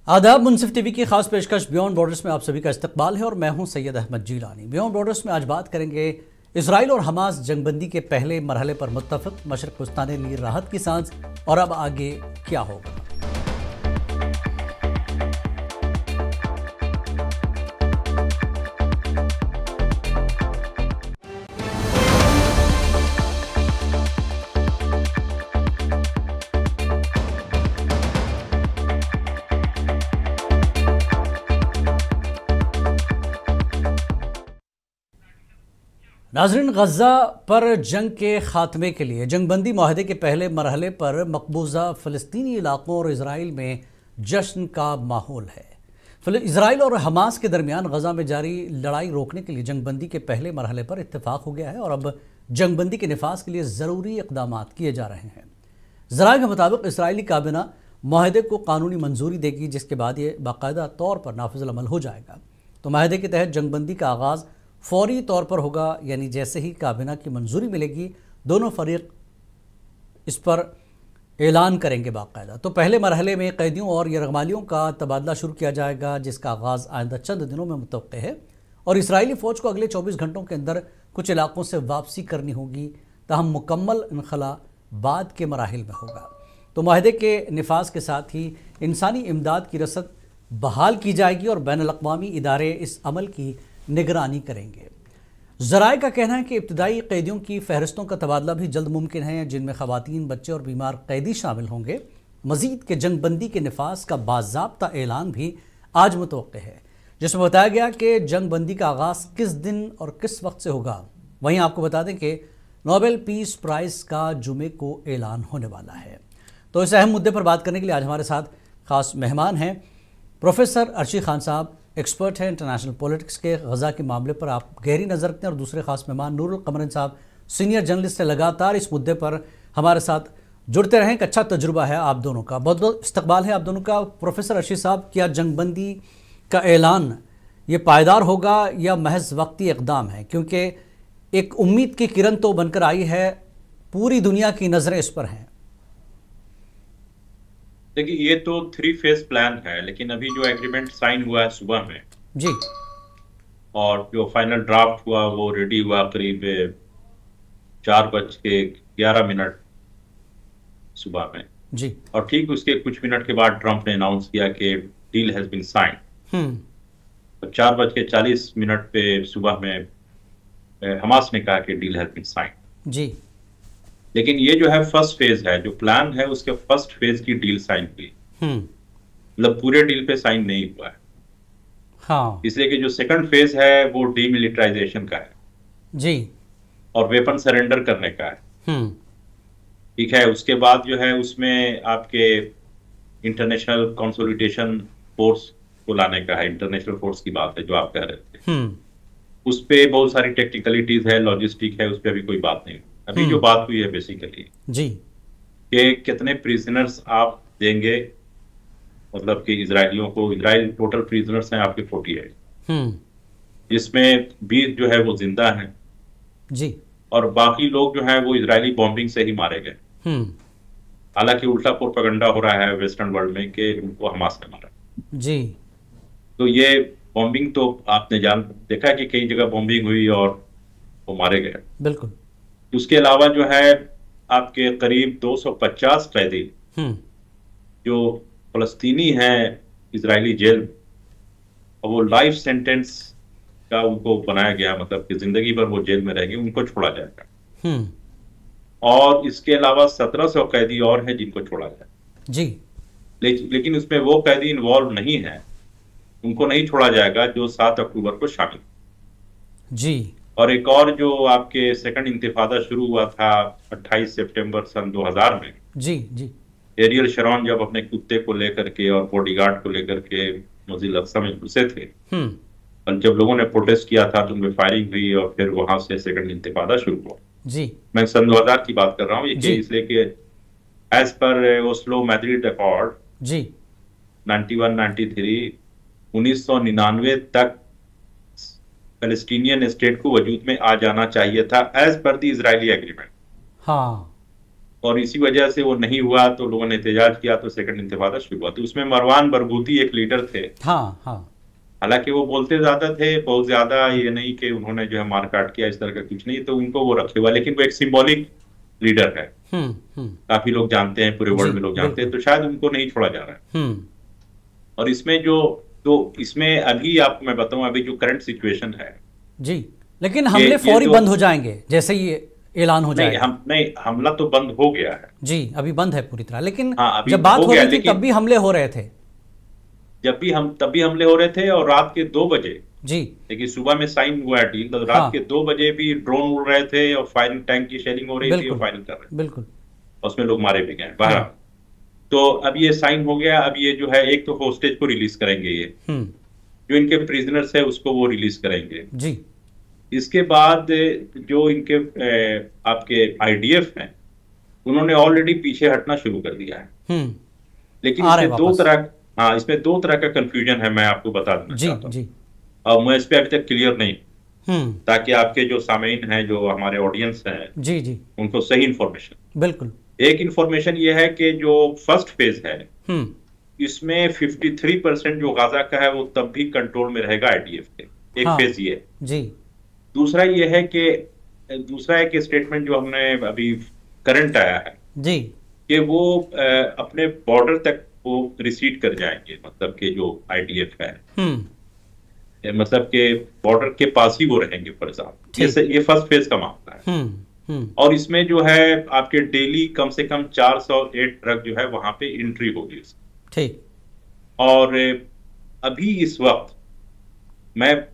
आदाब। मुनसिफ टीवी की खास पेशकश बियॉन्ड बॉर्डर्स में आप सभी का इस्तकबाल है और मैं हूं सैयद अहमद जीलानी। बियॉन्ड बॉर्डर्स में आज बात करेंगे इसराइल और हमास जंगबंदी के पहले मरहले पर मुत्तफिक, मशरक़ वस्ता ने ली राहत की सांस और अब आगे क्या होगा। नाज़रीन, गज़ा पर जंग के ख़ात्मे के लिए जंगबंदी माहदे के पहले मरहले पर मकबूजा फ़लस्तीनी इलाक़ों और इसराइल में जश्न का माहौल है। इसराइल और हमास के दरमियान गज़ा में जारी लड़ाई रोकने के लिए जंगबंदी के पहले मरहले पर इत्तेफाक हो गया है और अब जंगबंदी के निफाज के लिए ज़रूरी इक़दाम किए जा रहे हैं। ज़राए के मुताबिक इसराइली काबिना माहदे को कानूनी मंजूरी देगी, जिसके बाद ये बाकायदा तौर पर नाफिज़ अमल हो जाएगा। तो माहदे के तहत जंगबंदी का आगाज़ फौरी तौर पर होगा, यानी जैसे ही काबिना की मंजूरी मिलेगी दोनों फरीक इस पर ऐलान करेंगे बाकायदा। तो पहले मरहले में कैदियों और यरगमालियों का तबादला शुरू किया जाएगा, जिसका आगाज़ आइंदा चंद दिनों में मुतवक्के है और इसराइली फ़ौज को अगले 24 घंटों के अंदर कुछ इलाकों से वापसी करनी होगी, ताहम मुकम्मल इनखला बाद के मराहिल में होगा। तो माहदे के निफाज के साथ ही इंसानी इमदाद की रसद बहाल की जाएगी और बैनुल अक़वामी इदारे इस अमल की निगरानी करेंगे। ज़राए का कहना है कि इब्तदाई कैदियों की फहरिस्तों का तबादला भी जल्द मुमकिन है, जिनमें ख़वातीन, बच्चे और बीमार कैदी शामिल होंगे। मज़ीद के जंगबंदी के निफाज का बाज़ाब्ता ऐलान भी आज मुतवक्के है, जिसमें बताया गया कि जंगबंदी का आगाज़ किस दिन और किस वक्त से होगा। वहीं आपको बता दें कि नोबेल पीस प्राइज़ का जुमे को ऐलान होने वाला है। तो इस अहम मुद्दे पर बात करने के लिए आज हमारे साथ ख़ास मेहमान हैं प्रोफेसर अर्शी खान साहब, एक्सपर्ट हैं इंटरनेशनल पॉलिटिक्स के। गज़ा के मामले पर आप गहरी नज़र रखते हैं। और दूसरे खास मेहमान नूरुल कमरन साहब, सीनियर जर्नलिस्ट है, लगातार इस मुद्दे पर हमारे साथ जुड़ते रहें। एक अच्छा तजुर्बा है आप दोनों का, बहुत बहुत इस्तकबाल है आप दोनों का। प्रोफेसर अर्शी साहब, क्या जंगबंदी का ऐलान ये पायदार होगा या महज वक्ती इक़दाम है? क्योंकि एक उम्मीद की किरण तो बनकर आई है, पूरी दुनिया की नज़रें इस पर हैं। देखिए, ये तो 3 फेज प्लान है, लेकिन अभी जो एग्रीमेंट साइन हुआ है सुबह में जी, और जो फाइनल ड्राफ्ट हुआ वो रेडी हुआ करीब 4:11 सुबह में जी, और ठीक उसके कुछ मिनट के बाद ट्रंप ने अनाउंस किया कि डील हैज बीन साइन। तो 4:40 पे सुबह में हमास ने कहा कि डील हैज बीन साइन जी। लेकिन ये जो है फर्स्ट फेज है, जो प्लान है उसके फर्स्ट फेज की डील साइन हुई, मतलब पूरे डील पे साइन नहीं हुआ है। हाँ, इसलिए कि जो सेकंड फेज है वो डीमिलिटराइजेशन का है जी, और वेपन सरेंडर करने का है। ठीक है, उसके बाद जो है उसमें आपके इंटरनेशनल कंसोलिडेशन फोर्स को लाने का है। इंटरनेशनल फोर्स की बात है जो आप कह रहे थे, उस पे बहुत सारी टेक्निकलिटीज है, लॉजिस्टिक है, उस पर अभी कोई बात नहीं। अभी जो बात हुई है बेसिकली जी कि कितने प्रिजनर्स आप देंगे, मतलब कि इजरायलियों को। इजराइल टोटल प्रिजनर्स हैं आपके 48, जिसमें 20 जो है वो जिंदा हैं जी, और बाकी लोग जो है वो इजरायली बॉम्बिंग से ही मारे गए। हालांकि उल्टा प्रोपेगेंडा हो रहा है वेस्टर्न वर्ल्ड में कि उनको हमास ने मारा जी। तो ये बॉम्बिंग तो आपने देखा है कि कई जगह बॉम्बिंग हुई और वो मारे गए। बिल्कुल। उसके अलावा जो है आपके करीब 250 कैदी जो फलस्तीनी हैं इजरायली जेल, और वो लाइफ सेंटेंस का उनको बनाया गया, मतलब कि जिंदगी भर वो जेल में रहेंगे, उनको छोड़ा जाएगा। और इसके अलावा 1700 कैदी और हैं जिनको छोड़ा जाएगा जी। लेकिन उसमें वो कैदी इन्वॉल्व नहीं है, उनको नहीं छोड़ा जाएगा जो 7 अक्टूबर को शामिल जी। और एक और जो आपके सेकंड इंतिफादा शुरू हुआ था 28 सितंबर सन 2000 में। जी जी। एरियल शरॉन जब अपने कुत्ते को लेकर के और बॉडीगार्ड को लेकर के मस्जिद अक्सा में घुसे थे और जब लोगों ने प्रोटेस्ट किया था तो उनमें फायरिंग हुई और फिर वहां से सेकंड इंतिफादा शुरू हुआ। जी, मैं सन 2000 की बात कर रहा हूँ, ये इसलिए कि as per Oslo Madrid accord जी 91-93 1999 तक पैलेस्टीनियन स्टेट को वजूद में आ जाना चाहिए था as per the Israeli agreement. हाँ, और इसी वजह से वो नहीं हुआ तो लोगों ने एहतजाज किया तो सेकंड इंतिफादा शुरू हुआ। तो उसमें मरवान बरगूती एक लीडर थे। हाँ हाँ। हालांकि वो बोलते ज्यादा थे, बहुत ज्यादा ये नहीं कि उन्होंने जो है मारकाट किया, इस तरह का कुछ नहीं, तो उनको वो रखे हुआ, लेकिन वो एक सिंबॉलिक लीडर है। काफी लोग जानते हैं, पूरे वर्ल्ड में लोग जानते हैं, तो शायद उनको नहीं छोड़ा जा रहा है। और इसमें इसमें अभी आपको मैं बताऊं, अभी जो करंट सिचुएशन है जी, लेकिन हमले फौरी बंद हो जाएंगे जैसे ही ऐलान हो जाएगा। नहीं, हमला तो बंद हो गया है जी, अभी बंद है पूरी तरह, लेकिन जब बात हो रही थी तब भी हमले हो रहे थे। तब भी हमले हो रहे थे, और रात के 2 बजे जी, लेकिन सुबह में साइन हुआ है डील, तो रात के 2 बजे भी ड्रोन उड़ रहे थे और फायरिंग, टैंक की शेलिंग हो रही थी और फायरिंग कर रहे थे। बिल्कुल, उसमें लोग मारे भी गए बाहर। तो अब ये साइन हो गया। अब ये जो है, एक तो होस्टेज को रिलीज करेंगे, ये जो इनके प्रिजनर्स है उसको वो रिलीज करेंगे जी। इसके बाद जो इनके आपके आईडीएफ हैं, उन्होंने ऑलरेडी पीछे हटना शुरू कर दिया है। लेकिन इसमें दो तरह का कंफ्यूजन है, मैं आपको बता देना चाहता हूं। और मैं इस पे अभी तक क्लियर नहीं, ताकि आपके जो सामीन हैं, जो हमारे ऑडियंस हैं जी जी, उनको सही इंफॉर्मेशन। बिल्कुल। एक इंफॉर्मेशन ये है कि जो फर्स्ट फेज है, इसमें 53% जो गाजा का है वो तब भी कंट्रोल में रहेगा आईडीएफ के। एक फेज ये जी। दूसरा ये है कि स्टेटमेंट जो हमने अभी करंट आया है जी, कि वो अपने बॉर्डर तक वो रिसीड कर जाएंगे, मतलब कि जो आईडीएफ है, मतलब के बॉर्डर के पास ही वो रहेंगे फॉर एग्जाम्पल। ये फर्स्ट फेज का मामला है। और इसमें जो है आपके डेली कम से कम 408 ट्रक जो है वहां पे एंट्री होगी। ठीक। और अभी इस वक्त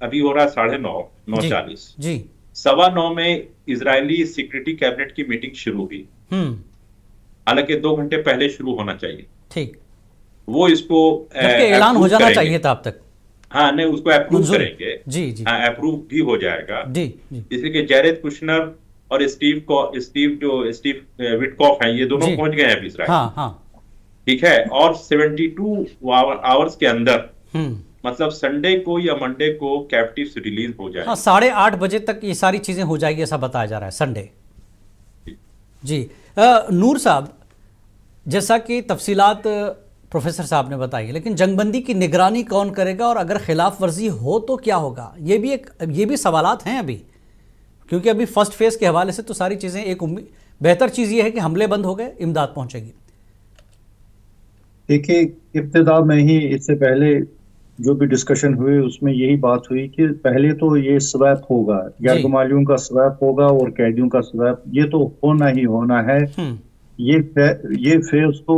अभी हो रहा है 9:30 जी, 9:15 में इजरायली सिक्योरिटी कैबिनेट की मीटिंग शुरू हुई। हालांकि 2 घंटे पहले शुरू होना चाहिए। ठीक। वो इसको ऐलान हो जाना चाहिए था अब तक। हाँ, नहीं, उसको अप्रूव करेंगे जी जी, हाँ, अप्रूव भी हो जाएगा जी जी। इसलिए कि जैरेड कुशनर और स्टीव विटकॉफ हैं, ये दोनों पहुंच गए हैं अभी इजराइल। हाँ हाँ, ठीक है। और 72 आवर्स के अंदर, मतलब संडे को या मंडे को कैप्टिव्स रिलीज हो जाए। हाँ, 8:30 बजे तक ये सारी चीजें हो जाएगी, ऐसा बताया जा रहा है संडे जी। नूर साहब, जैसा कि तफसीलात प्रोफेसर साहब ने बताई, लेकिन जंगबंदी की निगरानी कौन करेगा, और अगर खिलाफ वर्जी हो तो क्या होगा, ये भी सवालात हैं अभी, क्योंकि अभी फर्स्ट फेज के हवाले से तो सारी चीजें, एक बेहतर चीज ये है कि हमले बंद हो गए, इमदाद पहुंचेगी। देखिए, इब्तिदा में ही इससे पहले जो भी डिस्कशन हुए उसमें यही बात हुई कि पहले तो ये स्वैप होगा, यरगमालियों का स्वैप होगा और कैदियों का स्वैप, ये तो होना ही होना है। ये फेज तो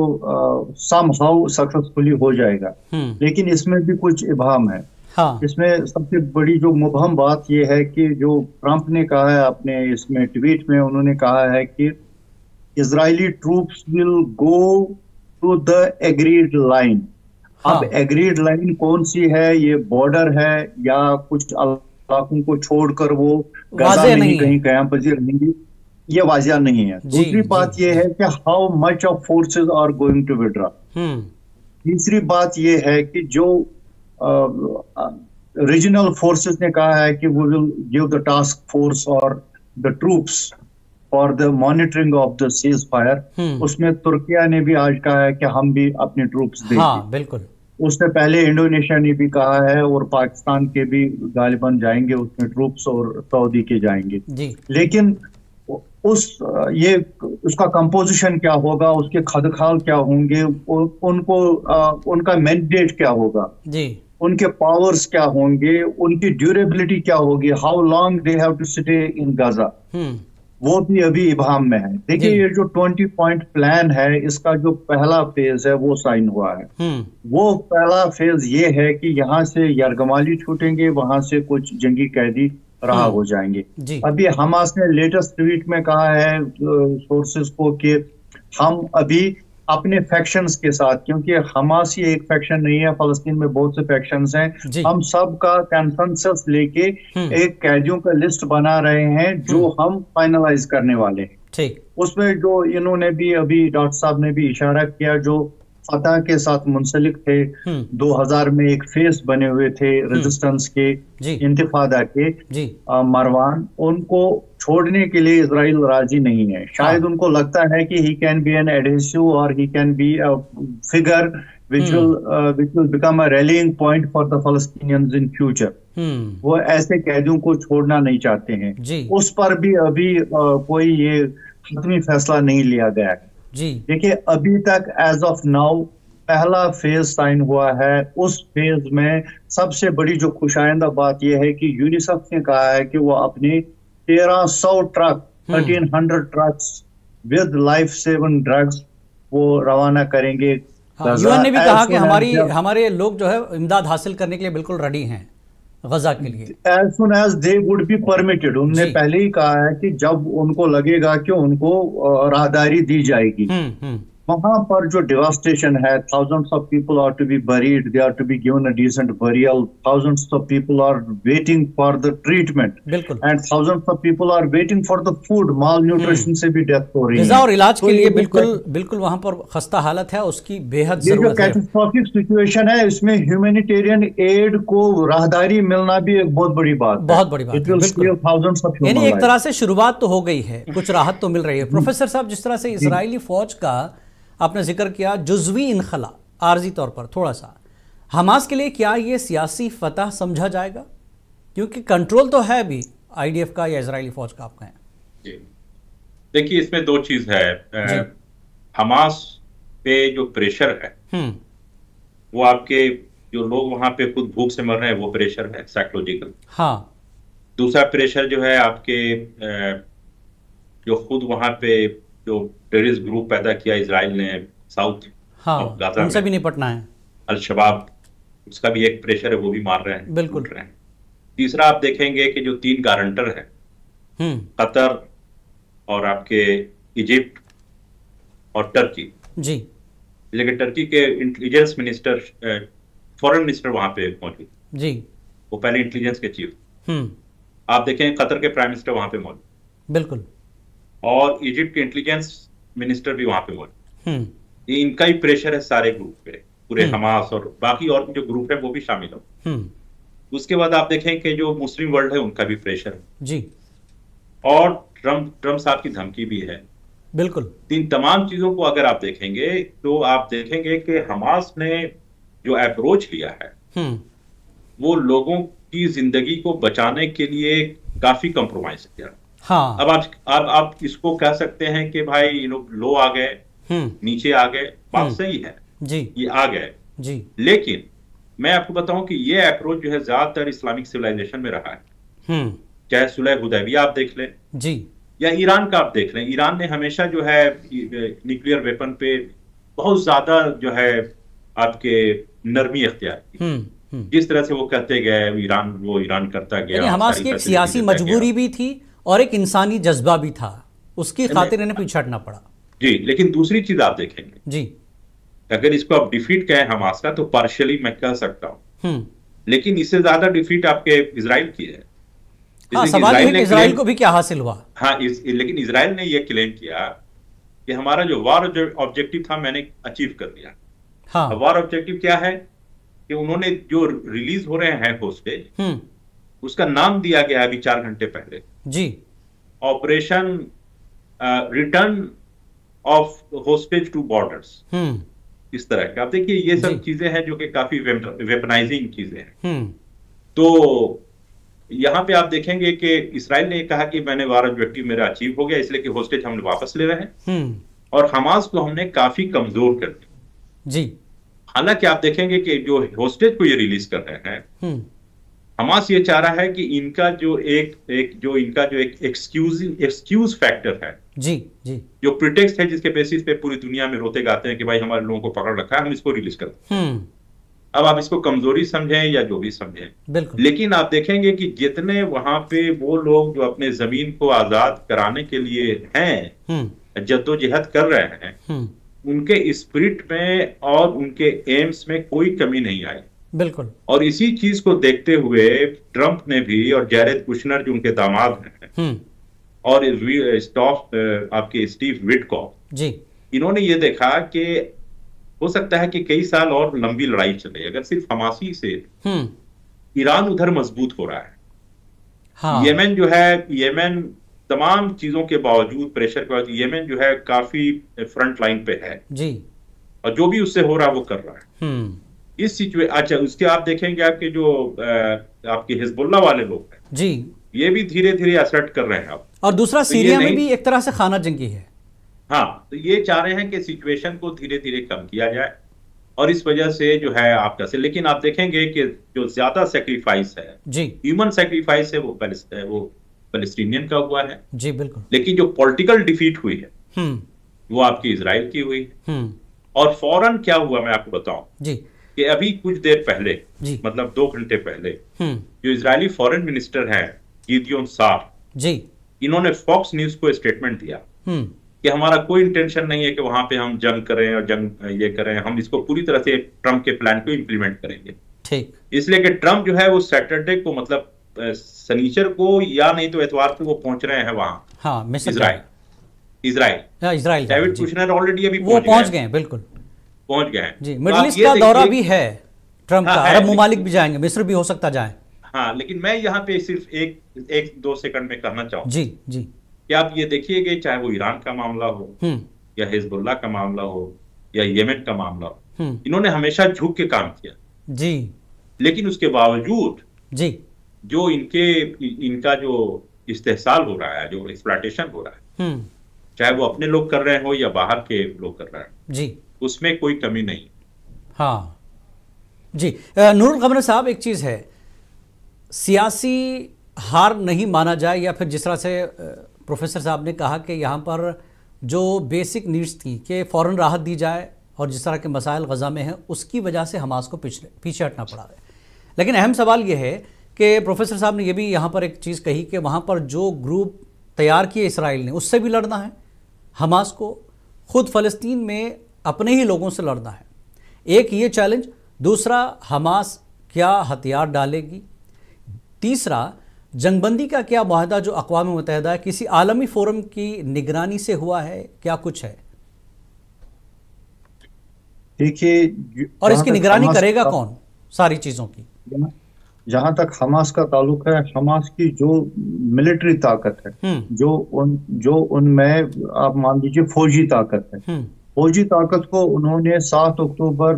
समहाउ सक्सेसफुली हो जाएगा। लेकिन इसमें भी कुछ इबाम है। हाँ। इसमें सबसे बड़ी जो मुबहम बात ये है कि जो ट्रंप ने कहा है अपने इसमें ट्वीट में, उन्होंने कहा है कि Israeli troops will go to the agreed line. हाँ। अब एग्रीड लाइन कौन सी है, ये बॉर्डर है या कुछ इलाकों को छोड़कर वो गाजा में कहीं कयाम पजीर रहेंगे, ये वाजिया नहीं है। दूसरी बात ये है कि how much of forces are going to withdraw. तीसरी बात ये है कि जो रीजनल फोर्सेस ने कहा है कि वो will give the task force और the troops for the monitoring of the ceasefire. उसमें तुर्किया ने भी आज कहा है कि हम भी अपने ट्रूप्स देंगे। हाँ, बिल्कुल। उससे पहले इंडोनेशिया ने भी कहा है, और पाकिस्तान के भी गालिबन जाएंगे उसमें ट्रूप्स, और सऊदी के जाएंगे जी। लेकिन उसका कंपोजिशन क्या होगा, उसके खदखाल क्या होंगे, उनका मैंडेट क्या होगा जी, उनके पावर्स क्या होंगे, उनकी ड्यूरेबिलिटी क्या होगी, how long they have to stay in Gaza, वो भी अभी इबाम में है। देखिए, ये जो 20 पॉइंट प्लान है, इसका जो पहला फेज है वो साइन हुआ है। वो पहला फेज ये है कि यहाँ से यरगमाली छूटेंगे, वहां से कुछ जंगी कैदी रहा हो जाएंगे। अभी हमास ने लेटेस्ट ट्वीट में कहा है सोर्सेस को कि हम अभी अपने फैक्शंस के साथ, क्योंकि हमास ही एक फैक्शन नहीं है, फलस्तीन में बहुत से फैक्शंस हैं, हम सब का कंसेंसस लेके एक कैदियों का लिस्ट बना रहे हैं जो हम फाइनलाइज करने वाले हैं। ठीक। उसमें जो इन्होंने भी अभी डॉक्टर साहब ने भी इशारा किया, जो फतह के साथ मुंसलिक थे, 2000 में एक फेस बने हुए थे रेजिस्टेंस के, इंतिफादा के, मरवान, उनको छोड़ने के लिए इजराइल राजी नहीं है। शायद उनको लगता है कि he can be an adhesive और he can be a figure which will become a rallying point for the Palestinians in future. वो ऐसे कैदियों को छोड़ना नहीं चाहते हैं। उस पर भी अभी कोई ये हतमी फैसला नहीं लिया गया है। देखिए, अभी तक एज ऑफ नाउ पहला फेज साइन हुआ है। उस फेज में सबसे बड़ी जो खुशाइंदा बात यह है कि यूनिसेफ ने कहा है कि वो अपने 1300 truck 1300 trucks with life saving drugs वो रवाना करेंगे। यूएन ने भी कहा कि हमारे लोग जो है इमदाद हासिल करने के लिए बिल्कुल रेडी हैं गजा के लिए। As soon as they would be permitted, उन्होंने पहले ही कहा है कि जब उनको लगेगा कि उनको राहदारी दी जाएगी। वहां पर जो डिवास्टेशन है, thousands of people are to be buried, they are to be given a decent burial, thousands of people are waiting for the treatment, and thousands of people are waiting for the food, malnutrition से भी death हो रही है। ग़िज़ा और इलाज के लिए बिल्कुल वहां पर खस्ता हालत है, उसकी बेहद जरूरत है। कैटास्ट्रोफिक सिचुएशन है, इसमें ह्यूमैनिटेरियन एड को राहदारी मिलना भी एक बहुत बड़ी बात है। बहुत बड़ी बात है। यानी एक तरह से शुरुआत तो हो गई है, कुछ राहत तो मिल रही है। प्रोफेसर साहब, जिस तरह से इजरायली फौज का आपने जिक्र किया जुज़वी इनखला आर्जी तौर पर, थोड़ा सा हमास के लिए क्या ये सियासी फतह समझा जाएगा? क्योंकि कंट्रोल तो है भी आईडीएफ का या इजरायली फौज का, आप कहें। देखिए, इसमें दो चीज है। हमास पे जो प्रेशर है वो आपके जो लोग वहां पे खुद भूख से मर रहे हैं वो प्रेशर है साइकोलॉजिकल। हाँ। दूसरा प्रेशर जो है आपके जो खुद वहां पे जो टेररिस्ट ग्रुप पैदा किया इजराइल ने साउथ गाजा उनसे भी निपटना है। अल-शबाब, उसका भी एक प्रेशर है, वो भी मार रहे हैं, बिल्कुल रहे हैं। तीसरा आप देखेंगे कि जो 3 गारंटर है, कतर और आपके इजिप्ट और टर्की जी, लेकिन टर्की के इंटेलिजेंस मिनिस्टर, फॉरेन मिनिस्टर वहां पे मौजूद जी, वो पहले इंटेलिजेंस के चीफ। आप देखें कतर के प्राइम मिनिस्टर वहां पे मौजूद, बिल्कुल, और इजिप्ट के इंटेलिजेंस मिनिस्टर भी वहां पे मौजूद। ये इनका ही प्रेशर है सारे ग्रुप पे, पूरे हमास और बाकी और जो ग्रुप है वो भी शामिल हो। उसके बाद आप देखें कि जो मुस्लिम वर्ल्ड है उनका भी प्रेशर है जी, और ट्रम्प साहब की धमकी भी है। बिल्कुल, इन तमाम चीजों को अगर आप देखेंगे तो आप देखेंगे कि हमास ने जो अप्रोच लिया है वो लोगों की जिंदगी को बचाने के लिए काफी कंप्रोमाइज किया। हाँ। अब आप इसको कह सकते हैं कि भाई लो आ गए, नीचे आ गए, बात सही है जी, ये आ गए जी, लेकिन मैं आपको बताऊं कि ये अप्रोच जो है ज्यादातर इस्लामिक सिविलाइजेशन में रहा है। चाहे सुलह हुदैबिया आप देख लें जी, या ईरान का आप देख लें। ईरान ने हमेशा जो है न्यूक्लियर वेपन पे बहुत ज्यादा जो है आपके नरमी अख्तियार की। जिस तरह से वो कहते गए ईरान करता गया। हमास की एक सियासी मजबूरी भी थी और एक इंसानी जज्बा भी था, उसकी खातिर इन्हें पीछे हटना पड़ा जी। लेकिन दूसरी चीज आप देखेंगे जी, अगर इसको आप डिफीट कहें हमास का तो पार्शियली मैं कह सकता हूं, लेकिन इससे ज्यादा डिफीट आपके इजराइल की है। सवाल है कि इजराइल को भी क्या हासिल हुआ। हाँ, लेकिन इजराइल ने यह क्लेम किया कि हमारा जो वॉर ऑब्जेक्टिव था मैंने अचीव कर लिया। हाँ। वॉर ऑब्जेक्टिव क्या है कि उन्होंने जो रिलीज हो रहे हैं होस्टेज, उसका नाम दिया गया अभी 4 घंटे पहले जी, operation return of hostage to borders. इस तरह का आप देखिए ये सब चीजें हैं जो कि काफी वेपनाइजिंग चीजें हैं। तो यहां पे आप देखेंगे कि इजराइल ने कहा कि मैंने वॉर ऑब्जेक्टिव मेरा अचीव हो गया, इसलिए कि होस्टेज हम वापस ले रहे हैं और हमास को हमने काफी कमजोर कर दिया जी। हालांकि आप देखेंगे कि जो होस्टेज को ये रिलीज कर रहे हैं, हमास ये चाह रहा है कि इनका जो एक एक्सक्यूज फैक्टर है जी जी, जो प्रिटेक्स्ट है जिसके बेसिस पे पूरी दुनिया में रोते गाते हैं कि भाई हमारे लोगों को पकड़ रखा है, हम इसको रिलीज करते हैं। अब आप इसको कमजोरी समझें या जो भी समझें, लेकिन आप देखेंगे कि जितने वहां पे वो लोग जो अपने जमीन को आजाद कराने के लिए हैं, जद्दोजहद कर रहे हैं, उनके स्पिरिट में और उनके एम्स में कोई कमी नहीं आई। बिल्कुल। और इसी चीज को देखते हुए ट्रंप ने भी और जैरेड कुशनर जो उनके दामाद हैं और आपके स्टीव विटकॉफ जी, इन्होंने ये देखा कि हो सकता है कि कई साल और लंबी लड़ाई चले अगर सिर्फ हमासी से ईरान उधर मजबूत हो रहा है। हाँ। येमेन जो है, येमेन तमाम चीजों के बावजूद, प्रेशर के बावजूद, येमेन जो है काफी फ्रंट लाइन पे है जी, और जो भी उससे हो रहा है वो कर रहा है इस सिचुएशन। अच्छा, उसके आप देखेंगे आपके जो आपके हिजबुल्लाह वाले लोग हैं जी, ये भी धीरे धीरे असर्ट कर रहे हैं अब। और दूसरा तो सीरिया में भी एक तरह से खाना जंगी है। हाँ, तो ये चाह रहे हैं कि सिचुएशन को धीरे धीरे कम किया जाए और इस वजह से जो है आपका से, लेकिन आप देखेंगे कि जो ज्यादा सेक्रीफाइस है जी, ह्यूमन सेक्रीफाइस है वो पैलेस्टीनियन का हुआ है जी बिल्कुल, लेकिन जो पॉलिटिकल डिफीट हुई है वो आपकी इजराइल की हुई है। और फौरन क्या हुआ मैं आपको बताऊं जी, कि अभी कुछ देर पहले जी, मतलब 2 घंटे पहले जो इजरायली फॉरेन मिनिस्टर हैं गिदियोन सार जी, इन्होंने फॉक्स न्यूज को स्टेटमेंट दिया कि हमारा कोई इंटेंशन नहीं है कि वहां पे हम जंग करें और जंग ये करें, हम इसको पूरी तरह से ट्रम्प के प्लान को इम्प्लीमेंट करेंगे। ठीक, इसलिए कि ट्रम्प जो है वो सैटरडे को मतलब शनिचर को या नहीं तो एतवार को वो पहुंच रहे हैं वहां। हाँ, इजराइल डेविड कुशनर ऑलरेडी अभी वो पहुंच गए हैं, बिल्कुल पहुंच गए हैं। जी, मिडिल ईस्ट का दौरा भी है ट्रम्प का, अरब ममालिक भी जाएंगे, मिस्र भी हो सकता जाए। हाँ, लेकिन मैं यहाँ पे सिर्फ एक 2 सेकंड में कहना चाहूँ जी जी, कि आप ये देखिएगा चाहे वो ईरान का मामला हो या हिजबुल्लाह का मामला हो या येमेन का मामला हो, इन्होंने हमेशा झुक के काम किया जी, लेकिन उसके बावजूद जी जो इनका जो इस्तेहसाल हो रहा है, जो एक्सप्लॉयटेशन हो रहा है, चाहे वो अपने लोग कर रहे हो या बाहर के लोग कर रहे हैं जी, उसमें कोई कमी नहीं। हाँ जी, नूरुल कमर साहब, एक चीज़ है, सियासी हार नहीं माना जाए, या फिर जिस तरह से प्रोफेसर साहब ने कहा कि यहाँ पर जो बेसिक नीड्स थी कि फ़ौरन राहत दी जाए और जिस तरह के मसाइल गज़ा में हैं उसकी वजह से हमास को पीछे हटना पड़ा है। लेकिन अहम सवाल ये है कि प्रोफेसर साहब ने यह भी यहाँ पर एक चीज़ कही कि वहाँ पर जो ग्रुप तैयार किए इसराइल ने उससे भी लड़ना है, हमास को खुद फ़लस्तीन में अपने ही लोगों से लड़ना है। एक ये चैलेंज, दूसरा हमास क्या हथियार डालेगी, तीसरा जंगबंदी का क्या मुआहदा जो अक़वाम मुत्तहिदा किसी आलमी फोरम की निगरानी से हुआ है, क्या कुछ है? देखिए, और इसकी निगरानी करेगा कौन सारी चीज़ों की? जहां तक हमास का ताल्लुक है, हमास की जो मिलिट्री ताकत है, जो उनमें आप मान लीजिए फौजी ताकत है, फौजी ताकत को उन्होंने 7 अक्टूबर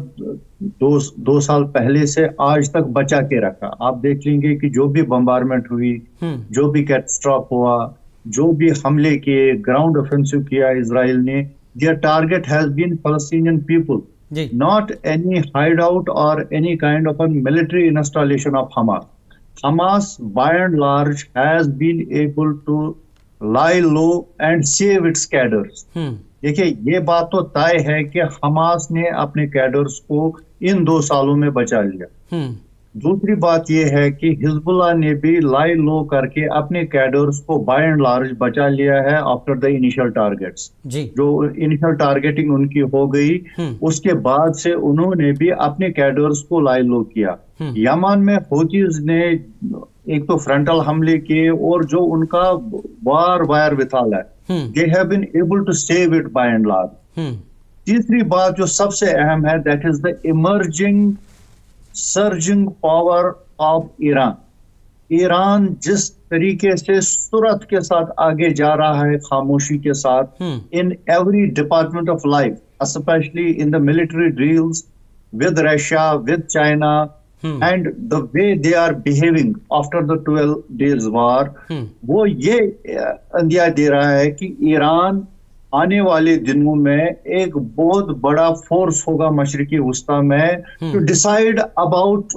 2 साल पहले से आज तक बचा के रखा। आप देख लेंगे कि जो भी बम्बारमेंट हुई, जो भी कैटास्ट्रॉफ हुआ, जो भी हमले किए, ग्राउंड ऑफेंसिव किया इजराइल ने, their target has been Palestinian people, not any hideout or any kind of a military installation of Hamas. Hamas, by and large, has been able to lie low and save its cadres. देखिए, ये बात तो तय है कि Hamas ने अपने cadres को इन 2 सालों में बचा लिया। दूसरी बात ये है कि हिजबुल्लाह ने भी लाई लो करके अपने कैडर्स को बाय एंड लार्ज बचा लिया है आफ्टर द इनिशियल टारगेट्स। जो इनिशियल टारगेटिंग उनकी हो गई, उसके बाद से उन्होंने भी अपने कैडर्स को लाई लो किया। यमन में हूतीज ने एक तो फ्रंटल हमले किए और जो उनका वार विथाल है, they have been able to save it by and large. तीसरी बात जो सबसे अहम है, that is the emerging surging power of Iran जिस तरीके से सूरत के साथ आगे जा रहा है, खामोशी के साथ, in every department of life, specially in the military drills with Russia, with China, and the way they are behaving after the 12 days war, वो ये अंदिया दे रहा है कि ईरान आने वाले दिनों में एक बहुत बड़ा फोर्स होगा मशरिकी वस्ता में to decide about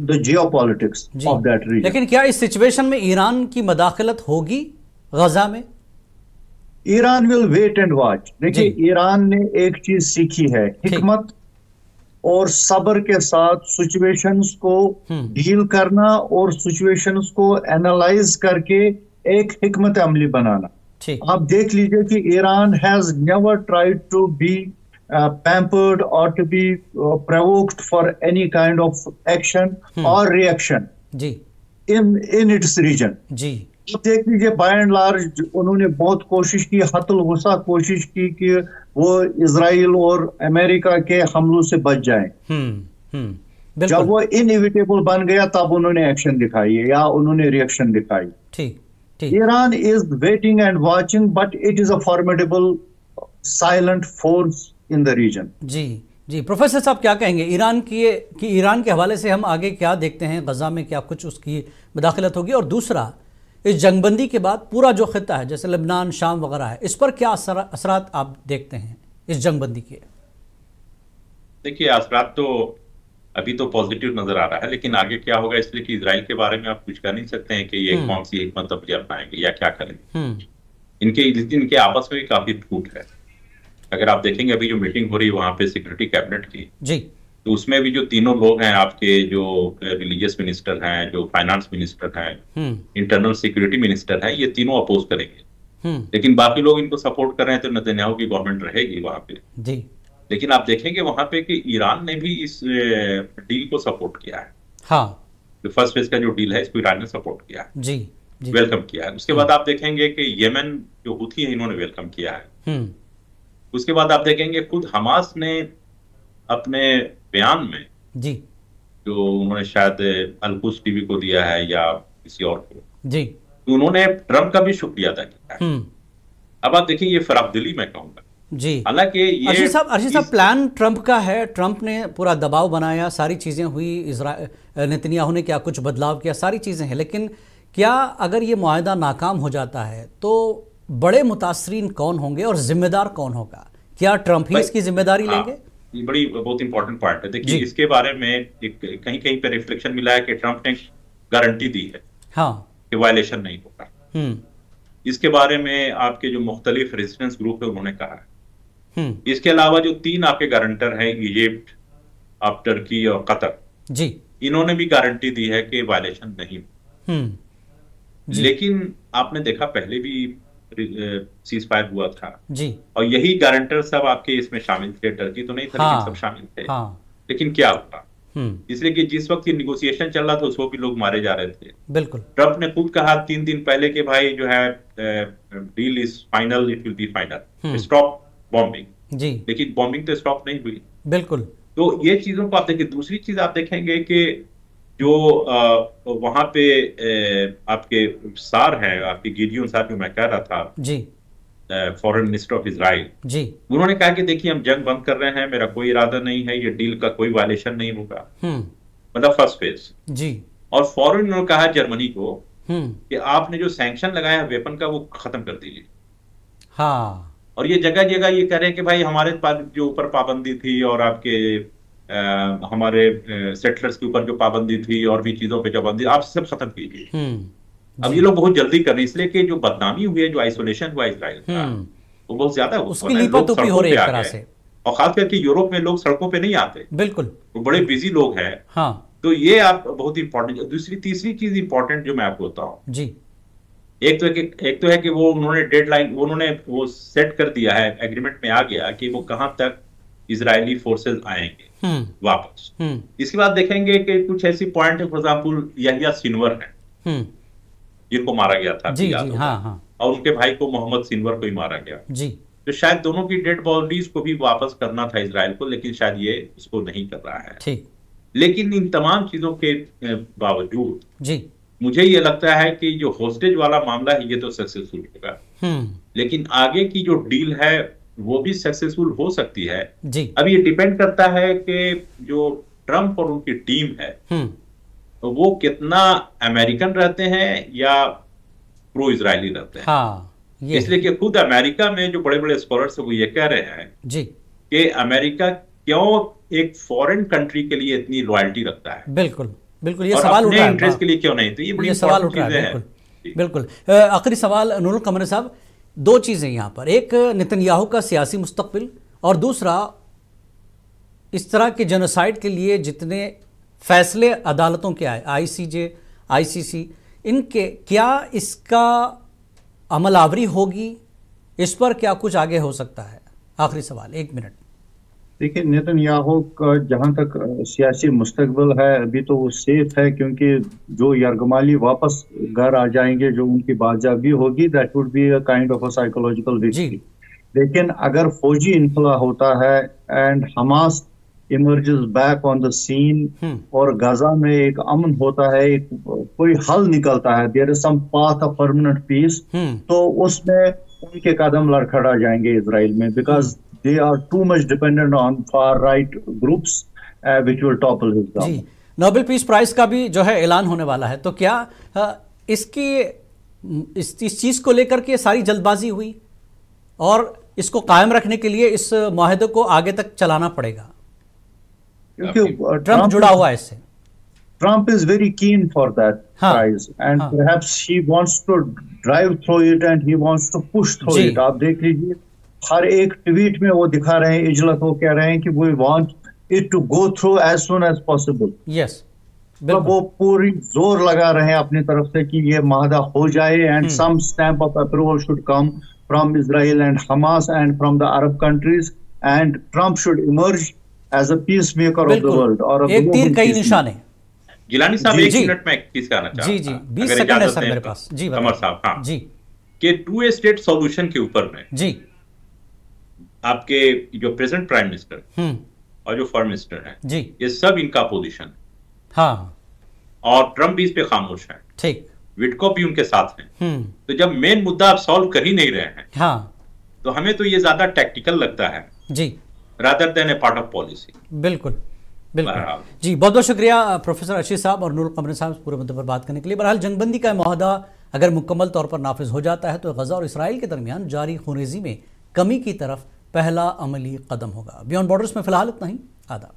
the geopolitics of that region. लेकिन क्या इस सिचुएशन में ईरान की मदाखलत होगी गजा में? Iran will wait and watch. देखिए, ईरान ने एक चीज सीखी है, हिकमत और सब्र के साथ सिचुएशंस को डील करना और सिचुएशंस को एनालाइज करके एक हिकमत अमली बनाना। आप देख लीजिए कि Iran has never tried to be pampered और to be provoked for any kind of action और रिएक्शन इन इट्स रीजन। आप देख लीजिए, बाय एंड लार्ज उन्होंने बहुत कोशिश की, हतल गुस्सा कोशिश की कि वो इजराइल और अमेरिका के हमलों से बच जाएं। जब वो इनएविटेबल बन गया तब उन्होंने एक्शन दिखाई या उन्होंने रिएक्शन दिखाई। Iran is waiting and watching, but it is a formidable silent force in the region. जी प्रोफेसर साहब क्या कहेंगे ईरान के हवाले से हम आगे क्या देखते हैं, गजा में क्या कुछ उसकी मुदाखलत होगी, और दूसरा इस जंगबंदी के बाद पूरा जो खिता है जैसे लेबनान, शाम वगैरह है, इस पर क्या असरात आप देखते हैं इस जंगबंदी के? देखिए असरात तो अभी तो पॉजिटिव नजर आ रहा है, लेकिन आगे क्या होगा इसलिए कि इजराइल के बारे में आप कुछ कह नहीं सकते हैं कि ये कौन सी हिकमत अमली अपनाएंगे या क्या करेंगे। इनके आपस में भी काफी फूट है। अगर आप देखेंगे अभी जो मीटिंग हो रही है वहां पे सिक्योरिटी कैबिनेट की जी, तो उसमें भी जो तीनों लोग हैं आपके, जो रिलीजियस मिनिस्टर हैं, जो फाइनेंस मिनिस्टर हैं, इंटरनल सिक्योरिटी मिनिस्टर हैं, ये तीनों अपोज करेंगे। लेकिन बाकी लोग इनको सपोर्ट कर रहे हैं, तो नेतन्याहू की गवर्नमेंट रहेगी वहां पे जी। लेकिन आप देखेंगे वहां पे कि ईरान ने भी इस डील को सपोर्ट किया है। हाँ, जो फर्स्ट फेज का जो डील है इसको ईरान ने सपोर्ट किया है जी, वेलकम किया है। उसके बाद आप देखेंगे कि येमेन जो हुथी है इन्होंने वेलकम किया है। उसके बाद आप देखेंगे खुद हमास ने अपने बयान में जी, जो उन्होंने शायद अल-कुद्स टीवी को दिया है या किसी और को जी, तो उन्होंने ट्रंप का भी शुक्रिया अदा किया है। अब आप देखिए ये फराबदिली मैं कहूंगा जी। हालांकि ये अर्शी साहब प्लान ट्रंप का है, ट्रंप ने पूरा दबाव बनाया, सारी चीजें हुई, नेतन्याहू ने क्या कुछ बदलाव किया, सारी चीजें हैं, लेकिन क्या अगर ये मुआहदा नाकाम हो जाता है तो बड़े मुतासरीन कौन होंगे और जिम्मेदार कौन होगा? क्या ट्रंप ही इसकी जिम्मेदारी लेंगे? ये बहुत इंपॉर्टेंट पॉइंट है। देखिए इसके बारे में कहीं कहीं पे रिफ्लेक्शन मिला है कि ट्रंप ने गारंटी दी है हाँ, कि वायलेशन नहीं होगा। इसके बारे में आपके जो मुख्तलिफ रेजिस्टेंस ग्रुप है उन्होंने कहा है। इसके अलावा जो तीन आपके गारंटर हैं, इजिप्ट, आप टर्की और कतर जी, इन्होंने भी गारंटी दी है कि वायलेशन नहीं। लेकिन आपने देखा पहले भी सीज फायर हुआ था जी, और यही गारंटर सब आपके इसमें शामिल थे। टर्की तो नहीं था हाँ, लेकिन सब शामिल थे हाँ। लेकिन क्या हुआ? इसलिए कि जिस वक्त ये निगोशिएशन चल रहा था उस वक्त भी लोग मारे जा रहे थे। बिल्कुल, ट्रंप ने खुद कहा 3 दिन पहले कि भाई जो है deal is final, it will be final, stop bombing जी, लेकिन बॉम्बिंग तो स्टॉप नहीं हुई। बिल्कुल, तो ये चीजों को आप देखिए। दूसरी चीज आप देखेंगे कि जो वहां पे आपके सार है, आपके गिडियोन सार जो मैं कह रहा था जी, फॉरेन मिनिस्टर ऑफ इजराइल जी, उन्होंने कहा कि देखिए हम जंग बंद कर रहे हैं, मेरा कोई इरादा नहीं है, ये डील का कोई वायलेशन नहीं होगा, मतलब फर्स्ट फेज जी। और फॉरेन उन्होंने कहा जर्मनी को कि आपने जो सैंक्शन लगाया है वेपन का वो खत्म कर दीजिए हाँ। और ये जगह जगह ये कह रहे हैं कि भाई हमारे पास जो ऊपर पाबंदी थी और आपके हमारे सेटलर्स के ऊपर जो पाबंदी थी और भी चीजों पे जो पाबंदी, आप सब खत्म कीजिए। अब ये लोग बहुत जल्दी कर रहे हैं, इसलिए कि जो बदनामी हुई है, जो आइसोलेशन हुआ इजराइल का, वो बहुत ज्यादा उसकी लिपातुपी हो रही है एक तरह से। और खास करके यूरोप में लोग सड़कों पे नहीं आते, बिल्कुल, वो बड़े बिजी लोग हैं हाँ। तो ये आप बहुत इंपॉर्टेंट। तीसरी चीज इंपॉर्टेंट जो मैं आपको बताऊं जी, एक तो है कि वो उन्होंने डेडलाइन वो सेट कर दिया है, एग्रीमेंट में आ गया कि वो कहां तक इजरायली फोर्सेस आएंगे वापस। इसके बाद देखेंगे कि कुछ ऐसी पॉइंट है, फॉर एग्जांपल यहिया सिनवर है जिनको मारा गया था जी, जी, हाँ। और उनके भाई को मोहम्मद सिनवर को ही मारा गया जी, तो शायद दोनों की डेड बॉडीज को भी वापस करना था इजराइल को, लेकिन शायद ये उसको नहीं कर रहा है ठीक। लेकिन इन तमाम चीजों के बावजूद जी, मुझे ये लगता है कि जो होस्टेज वाला मामला है ये तो सक्सेसफुल होगा, लेकिन आगे की जो डील है वो भी सक्सेसफुल हो सकती है जी। अब ये डिपेंड करता है कि जो ट्रंप और उनकी टीम है वो कितना अमेरिकन रहते हैं या प्रो इजरायली रहते हैं हाँ, इसलिए कि खुद अमेरिका में जो बड़े बड़े स्कॉलर्स वो ये कह रहे हैं जी कि अमेरिका क्यों एक फॉरेन कंट्री के लिए इतनी लॉयल्टी रखता है। बिल्कुल बिल्कुल, ये सवाल उठ रहा है इंटरेस्ट के लिए क्यों नहीं, तो ये बड़ी सवाल उठ रहा है। बिल्कुल, आखिरी सवाल नूरुल कमर साहब, दो चीजें यहाँ पर, एक नेतन्याहू का सियासी मुस्तकबिल और दूसरा इस तरह के जेनोसाइड के लिए जितने फैसले अदालतों के आए, ICJ, ICC, इनके क्या इसका अमलावरी होगी, इस पर क्या कुछ आगे हो सकता है? आखिरी सवाल 1 मिनट। देखिए नेतन्याहू का जहां तक सियासी मुस्तकबिल है अभी तो वो सेफ है, क्योंकि जो यरगमाली वापस घर आ जाएंगे, जो उनकी बादशाही होगी, that would be a kind of a psychological victory. लेकिन अगर फौजी इनखला होता है and Hamas emerges back on the scene और गाजा में एक अमन होता है, एक कोई हल निकलता है, there is some path of permanent peace, तो उसमें उनके कदम लड़खड़ा जाएंगे इजराइल में, because they are too much dependent on far right groups which will topple his government. जी, नोबेल पीस प्राइज का भी जो है ऐलान होने वाला है, तो क्या इसकी इस चीज को लेकर के सारी जल्दबाजी हुई और इसको कायम रखने के लिए इस मुआहदे को आगे तक चलाना पड़ेगा, क्योंकि ट्रंप जुड़ा हुआ है इससे? Trump is very keen for that prize and perhaps he wants to drive through it and he wants to push through it. आप देख लीजिए हर एक ट्वीट में वो दिखा रहे हैं, इजलत वो कह रहे हैं कि we want it to go through as soon as possible. Yes. तो वो पूरी जोर लगा रहे हैं अपनी तरफ से कि ये माहदा हो जाए and some stamp of approval should come from Israel and Hamas and from the Arab countries and Trump should emerge as a peacemaker of the world. और एक तीर कई निशाने। गिलानी साहब एक मिनट में किस कहना चाहता हूं। जी 20 सेकंड है सर मेरे पास। जी कमर साहब, हाँ जी, कि 2 स्टेट सॉल्यूशन के ऊपर में जी आपके जो प्रेजेंट प्राइम मिनिस्टर और जो फॉरेन मिनिस्टर है जी, ये सब इनका पोजीशन, हाँ, और ट्रम्प भी इस पे खामोश है, ठीक, विटको भी उनके साथ है। तो जब मेन मुद्दा आप सॉल्व कर ही नहीं रहे हैं, हाँ, तो हमें तो ये ज्यादा टैक्टिकल लगता है जी, rather than a part of policy. बिल्कुल बिल्कुल जी, बहुत बहुत शुक्रिया प्रोफेसर अर्शीद साहब और नूरुल कमर साहब पूरे मुद्दे पर बात करने के लिए। बहरहाल जंगबंदी का मुआहदा अगर मुकम्मल तौर पर नाफिज हो जाता है तो गजा और इसराइल के दरमियान जारी खूनरेज़ी में कमी की तरफ पहला अमली कदम होगा। बियॉन्ड बॉर्डर्स में फिलहाल इतना ही। आदाब।